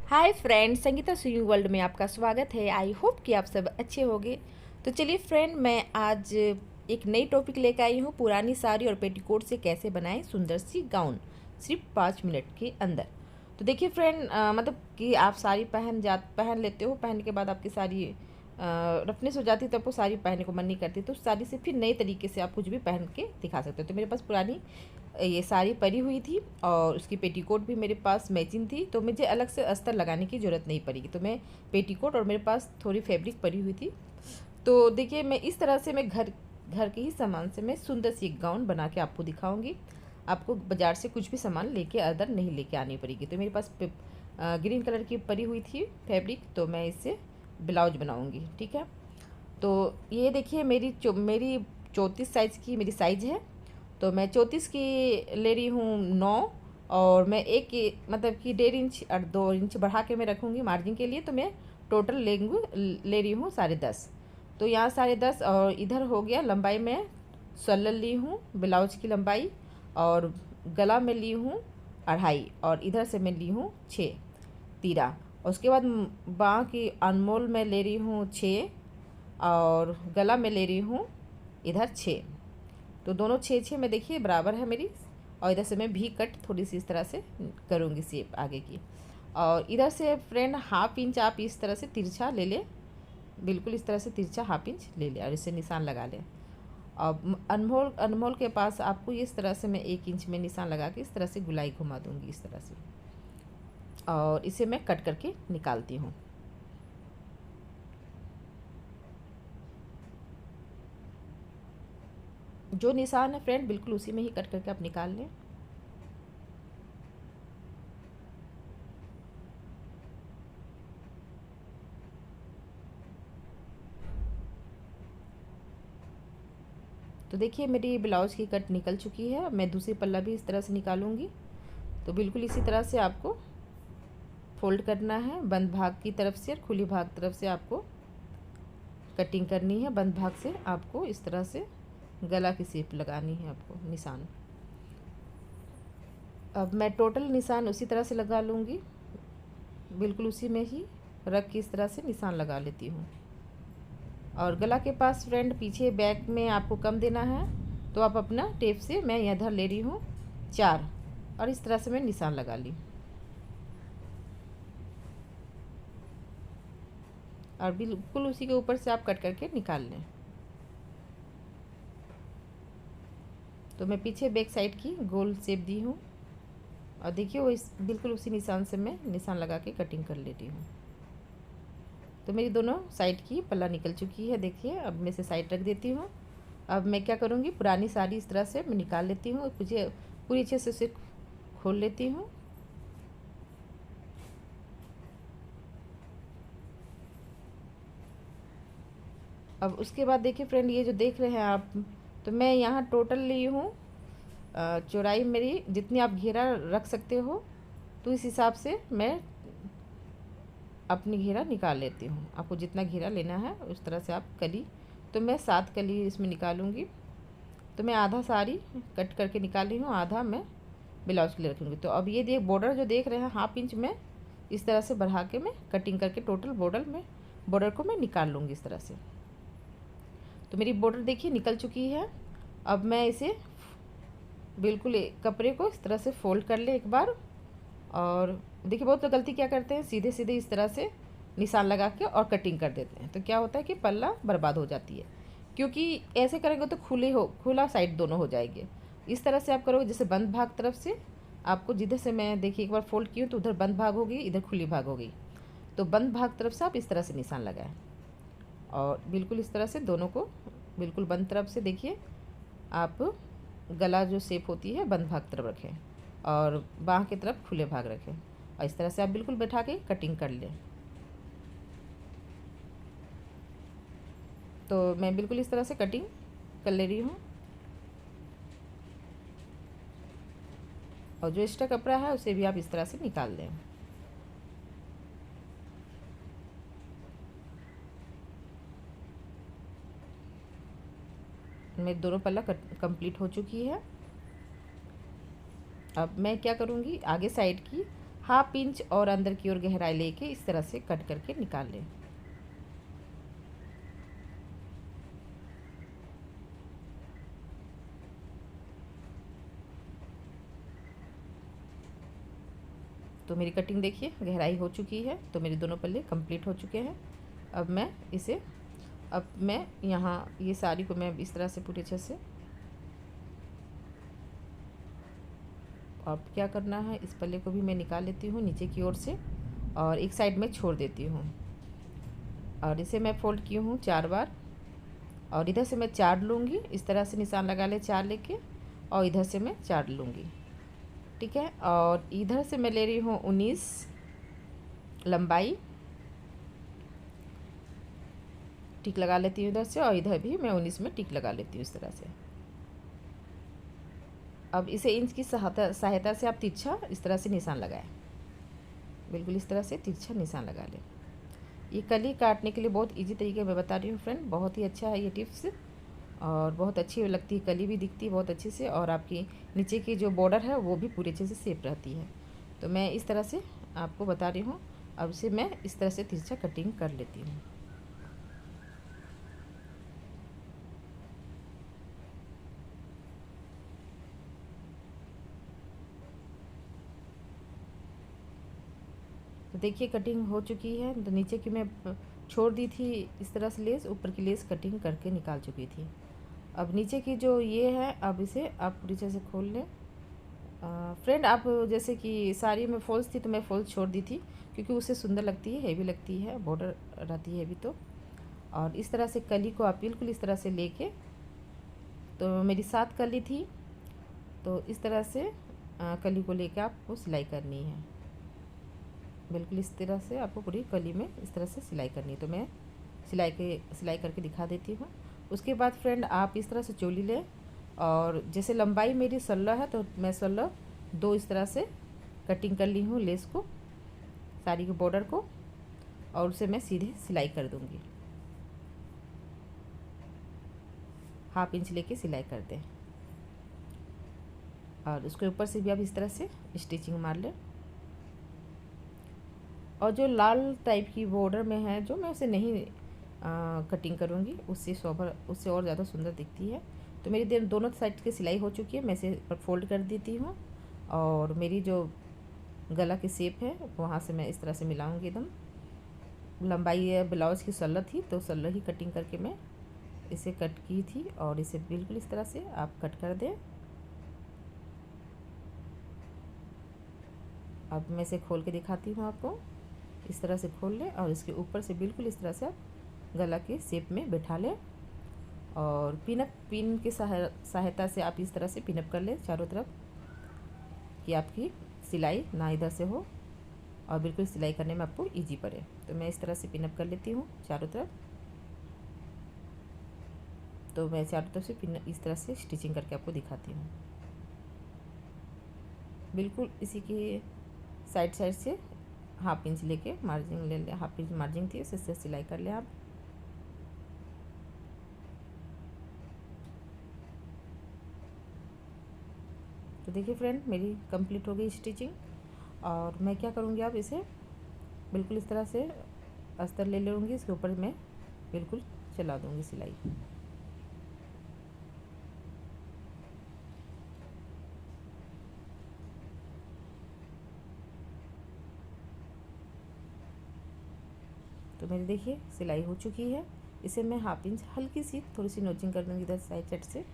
Hi friend, Sangeeta swimming world में आपका स्वागत है। आई होप कि आप सब अच्छे होंगे। तो चलिए फ्रेंड, मैं आज एक नई टॉपिक लेकर आई हूँ। पुरानी साड़ी और पेटीकोट से कैसे बनाएं सुंदर सी गाउन, सिर्फ 5 मिनट के अंदर। तो देखिए फ्रेंड, मतलब कि आप साड़ी पहन लेते हो, पहनने के बाद आपकी साड़ी रफनेस हो जाती है, तो आपको साड़ी पहनने को मन नहीं करती। तो साड़ी से फिर नए तरीके से आप कुछ भी पहन के दिखा सकते हो। तो मेरे पास पुरानी ये साड़ी परी हुई थी और उसकी पेटीकोट भी मेरे पास मैचिंग थी, तो मुझे अलग से अस्तर लगाने की ज़रूरत नहीं पड़ेगी। तो मैं पेटीकोट और मेरे पास थोड़ी फैब्रिक परी हुई थी। तो देखिए, मैं इस तरह से मैं घर घर के ही सामान से मैं सुंदर सी एक गाउन बना के आपको दिखाऊंगी। आपको बाज़ार से कुछ भी सामान लेके अदर नहीं लेके आनी पड़ेगी। तो मेरे पास ग्रीन कलर की परी हुई थी फैब्रिक, तो मैं इससे ब्लाउज बनाऊंगी। ठीक है। तो ये देखिए, मेरी 34 साइज़ की मेरी साइज़ है। तो मैं 34 की ले रही हूँ 9, और मैं मतलब कि 1.5 इंच और 2 इंच बढ़ा के मैं रखूँगी मार्जिन के लिए। तो मैं टोटल ले रही हूँ 10.5। तो यहाँ 10.5, और इधर हो गया लंबाई में 16 ली हूँ ब्लाउज की लंबाई, और गला में ली हूँ 2.5, और इधर से मैं ली हूँ 6 तीरा। उसके बाद बाँह की अनमोल में ले रही हूँ 6, और गला में ले रही हूँ इधर 6। तो दोनों 6 6 में देखिए बराबर है मेरी। और इधर से मैं भी कट थोड़ी सी इस तरह से करूँगी शेप आगे की। और इधर से फ्रेंड 1/2 इंच आप इस तरह से तिरछा ले लें, बिल्कुल इस तरह से तिरछा 1/2 इंच ले लें और इसे निशान लगा लें। अब अनमोल अनमोल के पास आपको इस तरह से मैं 1 इंच में निशान लगा के इस तरह से गुलाई घुमा दूँगी इस तरह से, और इसे मैं कट करके निकालती हूँ। जो निशान है फ्रेंड, बिल्कुल उसी में ही कट करके आप निकाल लें। तो देखिए, मेरी ब्लाउज़ की कट निकल चुकी है। मैं दूसरी पल्ला भी इस तरह से निकालूंगी। तो बिल्कुल इसी तरह से आपको फोल्ड करना है, बंद भाग की तरफ से और खुली भाग तरफ से आपको कटिंग करनी है। बंद भाग से आपको इस तरह से गला की शेप लगानी है, आपको निशान। अब मैं टोटल निशान उसी तरह से लगा लूँगी, बिल्कुल उसी में ही रख के इस तरह से निशान लगा लेती हूँ। और गला के पास फ्रेंड पीछे बैक में आपको कम देना है, तो आप अपना टेप से, मैं इधर ले रही हूँ 4, और इस तरह से मैं निशान लगा ली। और बिल्कुल उसी के ऊपर से आप कट करके निकाल लें। तो मैं पीछे बैक साइड की गोल शेप दी हूँ, और देखिए वो इस बिल्कुल उसी निशान से मैं निशान लगा के कटिंग कर लेती हूँ। तो मेरी दोनों साइड की पल्ला निकल चुकी है। देखिए, अब मैं इसे साइड रख देती हूँ। अब मैं क्या करूँगी, पुरानी साड़ी इस तरह से मैं निकाल लेती हूँ, मुझे पूरी अच्छे से उसे खोल लेती हूँ। अब उसके बाद देखिए फ्रेंड, ये जो देख रहे हैं आप, तो मैं यहाँ टोटल ली हूँ चौड़ाई मेरी, जितनी आप घेरा रख सकते हो, तो इस हिसाब से मैं अपनी घेरा निकाल लेती हूँ। आपको जितना घेरा लेना है उस तरह से आप कली, तो मैं 7 कली इसमें निकालूंगी। तो मैं आधा साड़ी कट करके निकाल रही हूँ, आधा मैं ब्लाउज के लिए रखूँगी। तो अब ये बॉर्डर जो देख रहे हैं 1/2 इंच में इस तरह से बढ़ा के मैं कटिंग करके टोटल बॉर्डर को मैं निकाल लूँगी इस तरह से। तो मेरी बॉर्डर देखिए निकल चुकी है। अब मैं इसे बिल्कुल कपड़े को इस तरह से फोल्ड कर ले एक बार। और देखिए, बहुत तो गलती क्या करते हैं, सीधे सीधे इस तरह से निशान लगा के और कटिंग कर देते हैं। तो क्या होता है कि पल्ला बर्बाद हो जाती है, क्योंकि ऐसे करेंगे तो खुला साइड दोनों हो जाएंगे। इस तरह से आप करोगे, जैसे बंद भाग तरफ से आपको, जिधर से मैं देखिए एक बार फोल्ड की हूँ तो उधर बंद भाग होगी, इधर खुली भाग होगी। तो बंद भाग तरफ से आप इस तरह से निशान लगाएं, और बिल्कुल इस तरह से दोनों को बिल्कुल बंद तरफ से देखिए आप गला जो शेप होती है बंद भाग तरफ रखें, और बाँह की तरफ खुले भाग रखें, और इस तरह से आप बिल्कुल बैठा के कटिंग कर लें। तो मैं बिल्कुल इस तरह से कटिंग कर ले रही हूँ, और जो एक्स्ट्रा कपड़ा है उसे भी आप इस तरह से निकाल दें। मेरी दोनों पल्ला कंप्लीट हो चुकी है। अब मैं क्या करूँगी, आगे साइड की हाफ इंच और अंदर की ओर गहराई लेके इस तरह से कट करके निकाल लें। तो मेरी कटिंग देखिए गहराई हो चुकी है, तो मेरे दोनों पल्ले कंप्लीट हो चुके हैं। अब मैं यहाँ ये साड़ी को मैं इस तरह से पूरे अच्छे से, अब क्या करना है, इस पल्ले को भी मैं निकाल लेती हूँ नीचे की ओर से और एक साइड में छोड़ देती हूँ। और इसे मैं फोल्ड की हूँ 4 बार और इधर से मैं 4 लूँगी, इस तरह से निशान लगा ले 4 लेके, और इधर से मैं 4 लूँगी, ठीक है। और इधर से मैं ले रही हूँ 19 लंबाई, टिक लगा लेती हूँ इधर से, और इधर भी मैं 19 में टिक लगा लेती हूँ इस तरह से। अब इसे इंच की सहायता से आप तिरछा इस तरह से निशान लगाएं, बिल्कुल इस तरह से तिरछा निशान लगा लें। ये कली काटने के लिए बहुत इजी तरीके मैं बता रही हूँ फ्रेंड, बहुत ही अच्छा है ये टिप्स, और बहुत अच्छी लगती है, कली भी दिखती है बहुत अच्छे से, और आपकी नीचे की जो बॉर्डर है वो भी पूरी अच्छे से सेफ रहती है। तो मैं इस तरह से आपको बता रही हूँ। अब इसे मैं इस तरह से तिरछा कटिंग कर लेती हूँ। तो देखिए कटिंग हो चुकी है। तो नीचे की मैं छोड़ दी थी इस तरह से लेस, ऊपर की लेस कटिंग करके निकाल चुकी थी। अब नीचे की जो ये है, अब इसे आप पूरी तरह से खोल लें। फ्रेंड आप जैसे कि साड़ी में फॉल्स थी तो मैं फॉल्स छोड़ दी थी, क्योंकि उससे सुंदर लगती है, हेवी लगती है, बॉर्डर रहती है हेवी। तो और इस तरह से कली को आप बिल्कुल इस तरह से लेके, तो मेरी 7 कली थी, तो इस तरह से कली को लेके आपको सिलाई करनी है। बिल्कुल इस तरह से आपको पूरी कली में इस तरह से सिलाई करनी है। तो मैं सिलाई करके दिखा देती हूँ। उसके बाद फ्रेंड आप इस तरह से चोली लें, और जैसे लंबाई मेरी 16 है तो मैं 16 2 इस तरह से कटिंग कर ली हूँ लेस को, साड़ी के बॉर्डर को, और उसे मैं सीधे सिलाई कर दूँगी। हाफ इंच लेके सिलाई कर दें, और उसके ऊपर से भी आप इस तरह से स्टिचिंग मार लें। और जो लाल टाइप की बॉर्डर में है, जो मैं उसे नहीं कटिंग करूँगी, उससे और ज़्यादा सुंदर दिखती है। तो मेरी दोनों साइड की सिलाई हो चुकी है, मैं इसे फोल्ड कर देती हूँ, और मेरी जो गला की शेप है वहाँ से मैं इस तरह से मिलाऊंगी एकदम। लंबाई है ब्लाउज़ की 16 थी, तो 16 ही कटिंग करके मैं इसे कट की थी, और इसे बिल्कुल इस तरह से आप कट कर दें। अब मैं इसे खोल के दिखाती हूँ आपको। इस तरह से खोल लें, और इसके ऊपर से बिल्कुल इस तरह से आप गला के शेप में बैठा लें, और पिन की सहायता से आप इस तरह से पिनअप कर लें चारों तरफ, कि आपकी सिलाई ना इधर से हो और बिल्कुल सिलाई करने में आपको इजी पड़े। तो मैं इस तरह से पिनअप कर लेती हूँ चारों तरफ। तो मैं चारों तरफ से पिन इस तरह से स्टिचिंग करके आपको दिखाती हूँ। बिल्कुल इसी की साइड से हाफ इंच लेके मार्जिन ले लें, हाफ इंच मार्जिन थी उससे सिलाई कर लें आप। तो देखिए फ्रेंड मेरी कंप्लीट हो गई स्टिचिंग, और मैं क्या करूँगी, आप इसे बिल्कुल इस तरह से अस्तर ले लूँगी, इसके ऊपर मैं बिल्कुल चला दूँगी सिलाई। तो मेरी देखिए सिलाई हो चुकी है। इसे मैं हाफ इंच हल्की सी थोड़ी सी नोचिंग कर दूँगी इधर साइड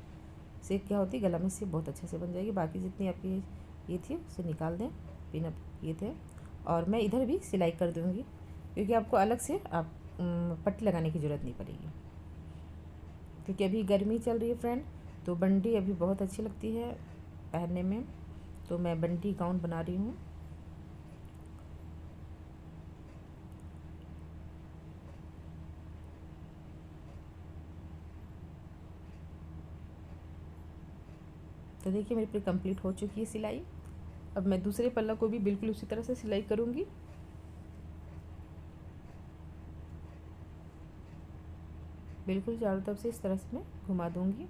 से क्या होती है गला में से बहुत अच्छे से बन जाएगी। बाकी जितनी आपकी ये थी उसे निकाल दें, पिनअप ये थे, और मैं इधर भी सिलाई कर दूँगी, क्योंकि आपको अलग से आप पट्टी लगाने की ज़रूरत नहीं पड़ेगी, क्योंकि अभी गर्मी चल रही है फ्रेंड, तो बंडी अभी बहुत अच्छी लगती है पहनने में। तो मैं बंडी गाउन बना रही हूँ। तो देखिए मेरी पूरी कंप्लीट हो चुकी है सिलाई। अब मैं दूसरे पल्ला को भी बिल्कुल उसी तरह से सिलाई करूँगी। बिल्कुल चारों तरफ से इस तरह से मैं घुमा दूँगी।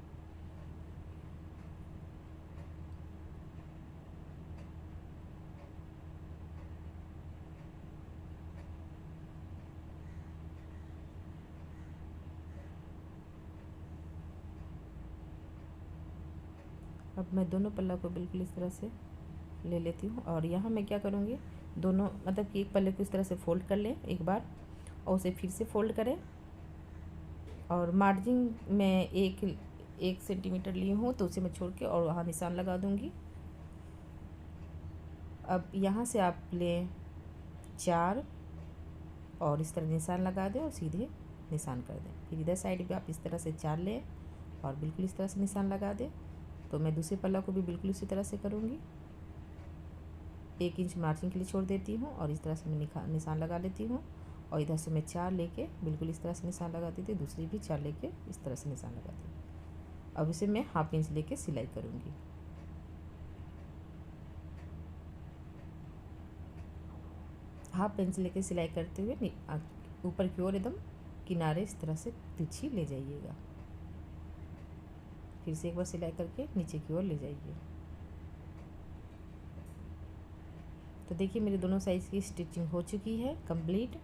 अब मैं दोनों पल्ला को बिल्कुल इस तरह से ले लेती हूँ और यहाँ मैं क्या करूँगी, दोनों मतलब कि एक पल्ले को इस तरह से फ़ोल्ड कर लें एक बार और उसे फिर से फ़ोल्ड करें और मार्जिन मैं एक सेंटीमीटर ली हूँ तो उसे मैं छोड़ के और वहाँ निशान लगा दूँगी। अब यहाँ से आप लें 4 और इस तरह निशान लगा दें और सीधे निशान कर दें। फिर इधर साइड भी आप इस तरह से 4 लें और बिल्कुल इस तरह से निशान लगा दें। तो मैं दूसरे पल्ला को भी बिल्कुल इसी तरह से करूँगी। 1 इंच मार्जिन के लिए छोड़ देती हूँ और इस तरह से मैं निशान लगा लेती हूँ और इधर से मैं 4 लेके बिल्कुल इस तरह से निशान लगा देती हूँ, दूसरी भी 4 लेके इस तरह से निशान लगाती हूँ। अब इसे मैं 1/2 इंच लेके सिलाई करूँगी। हाफ इंच लेके सिलाई करते हुए ऊपर की ओर एकदम किनारे इस तरह से तिरछी ले जाइएगा। फिर से एक बार सिलाई करके नीचे की ओर ले जाइए। तो देखिए मेरे दोनों साइज़ की स्टिचिंग हो चुकी है कंप्लीट।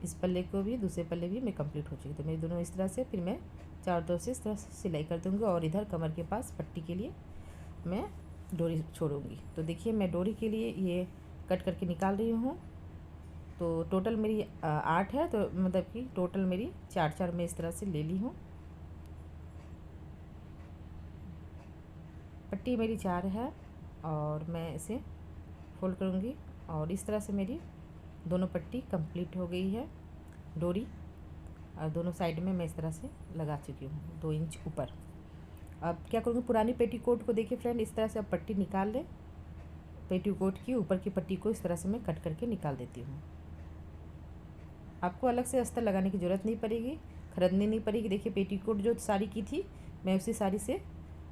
इस पल्ले को भी दूसरे पल्ले भी मैं कंप्लीट हो चुकी। तो मेरी दोनों इस तरह से फिर मैं चारों तरफ से इस तरह से सिलाई कर दूँगी और इधर कमर के पास पट्टी के लिए मैं डोरी छोड़ूंगी। तो देखिए मैं डोरी के लिए ये कट करके निकाल रही हूँ। तो टोटल मेरी 8 है, तो मतलब कि टोटल मेरी 4 मैं इस तरह से ले ली हूँ। पट्टी मेरी 4 है और मैं इसे फोल्ड करूँगी और इस तरह से मेरी दोनों पट्टी कंप्लीट हो गई है। डोरी और दोनों साइड में मैं इस तरह से लगा चुकी हूँ 2 इंच ऊपर। अब क्या करूँगी, पुरानी पेटीकोट को देखिए फ्रेंड इस तरह से अब पट्टी निकाल लें। पेटीकोट की ऊपर की पट्टी को इस तरह से मैं कट करके निकाल देती हूँ। आपको अलग से अस्तर लगाने की ज़रूरत नहीं पड़ेगी, खरीदनी नहीं पड़ेगी। देखिए पेटीकोट जो साड़ी की थी मैं उसी साड़ी से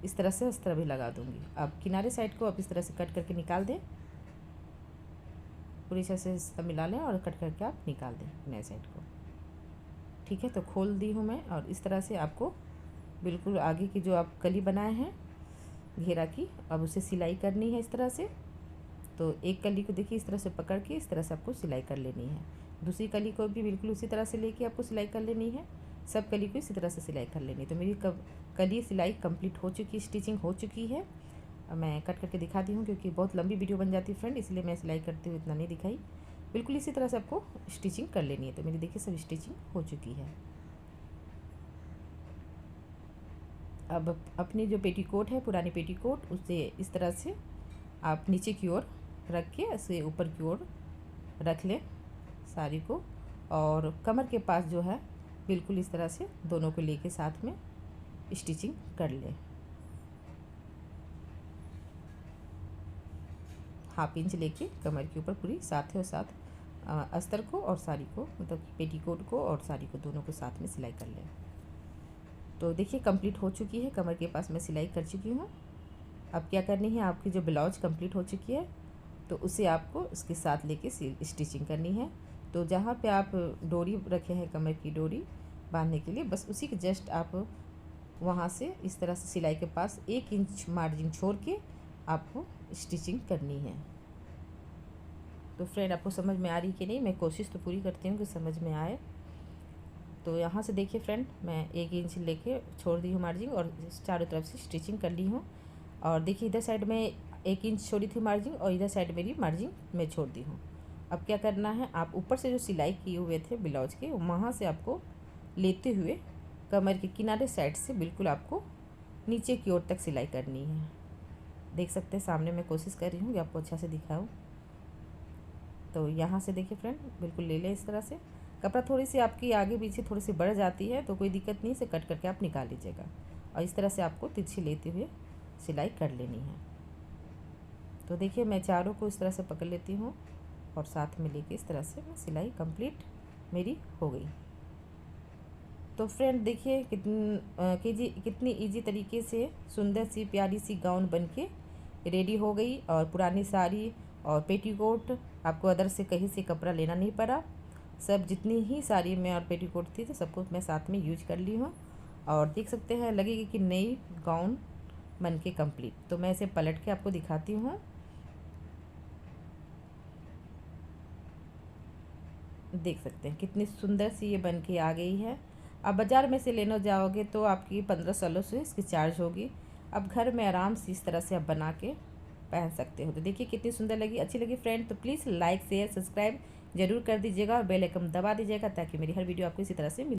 इस तरह से अस्तर भी लगा दूँगी। अब किनारे साइड को आप इस तरह से कट करके निकाल दें, पूरी तरह से मिला लें और कट करके आप निकाल दें किनारे साइड को। ठीक है, तो खोल दी हूँ मैं और इस तरह से आपको बिल्कुल आगे की जो आप कली बनाए हैं घेरा की, अब उसे सिलाई करनी है इस तरह से। तो एक कली को देखिए इस तरह से पकड़ के इस तरह से आपको सिलाई कर लेनी है। दूसरी कली को भी बिल्कुल उसी तरह से लेके आपको सिलाई कर लेनी है। सब कली को इसी तरह से सिलाई कर लेनी है। तो मेरी कली सिलाई कंप्लीट हो चुकी, स्टिचिंग हो चुकी है। मैं कट करके दिखाती हूँ क्योंकि बहुत लंबी वीडियो बन जाती है फ्रेंड, इसलिए मैं सिलाई करते हुए इतना नहीं दिखाई। बिल्कुल इसी तरह से आपको स्टिचिंग कर लेनी है। तो मेरी देखिए सब स्टिचिंग हो चुकी है। अब अपनी जो पेटीकोट है, पुरानी पेटीकोट, उसे इस तरह से आप नीचे की ओर रख के इसे ऊपर की ओर रख लें साड़ी को और कमर के पास जो है बिल्कुल इस तरह से दोनों को लेके साथ में स्टिचिंग कर लें। 1/2 इंच लेके कमर के ऊपर पूरी साथ और साथ अस्तर को और साड़ी को, मतलब पेटीकोट को और साड़ी को दोनों को साथ में सिलाई कर लें। तो देखिए कंप्लीट हो चुकी है, कमर के पास मैं सिलाई कर चुकी हूँ। अब क्या करनी है, आपकी जो ब्लाउज कंप्लीट हो चुकी है तो उसे आपको उसके साथ लेके स्टिचिंग करनी है। तो जहाँ पे आप डोरी रखे हैं कमर की डोरी बांधने के लिए, बस उसी के जस्ट आप वहाँ से इस तरह से सिलाई के पास 1 इंच मार्जिन छोड़ के आपको स्टिचिंग करनी है। तो फ्रेंड आपको समझ में आ रही कि नहीं, मैं कोशिश तो पूरी करती हूँ कि समझ में आए। तो यहाँ से देखिए फ्रेंड मैं 1 इंच लेके छोड़ दी हूँ मार्जिन और चारों तरफ से स्टिचिंग कर ली हूँ। और देखिए इधर साइड में 1 इंच छोड़ी थी मार्जिन और इधर साइड मेरी मार्जिन मैं छोड़ दी हूँ। अब क्या करना है, आप ऊपर से जो सिलाई किए हुए थे ब्लाउज के, वहाँ से आपको लेते हुए कमर के किनारे साइड से बिल्कुल आपको नीचे की ओर तक सिलाई करनी है। देख सकते हैं सामने मैं कोशिश कर रही हूँ कि आपको अच्छा से दिखाऊँ। तो यहाँ से देखिए फ्रेंड बिल्कुल ले लें इस तरह से। कपड़ा थोड़ी सी आपकी आगे पीछे थोड़ी सी बढ़ जाती है तो कोई दिक्कत नहीं, इसे कट करके आप निकाल लीजिएगा और इस तरह से आपको तिरछी लेते हुए सिलाई कर लेनी है। तो देखिए मैं चारों को इस तरह से पकड़ लेती हूँ और साथ में लेके इस तरह से सिलाई कंप्लीट मेरी हो गई। तो फ्रेंड देखिए कितनी इजी तरीके से सुंदर सी प्यारी सी गाउन बनके रेडी हो गई। और पुरानी साड़ी और पेटीकोट आपको अदर से कहीं से कपड़ा लेना नहीं पड़ा। सब जितनी ही साड़ी में और पेटीकोट थी तो सबको मैं साथ में यूज कर ली हूँ और देख सकते हैं लगेगी कि नई गाउन बन के कम्प्लीट। तो मैं इसे पलट के आपको दिखाती हूँ। देख सकते हैं कितनी सुंदर सी ये बन के आ गई है। अब बाज़ार में से लेने जाओगे तो आपकी 1500 से इसकी चार्ज होगी। अब घर में आराम से इस तरह से आप बना के पहन सकते हो। तो देखिए कितनी सुंदर लगी, अच्छी लगी फ्रेंड तो प्लीज़ लाइक शेयर सब्सक्राइब जरूर कर दीजिएगा और बेल आइकन दबा दीजिएगा ताकि मेरी हर वीडियो आपको इसी तरह से मिल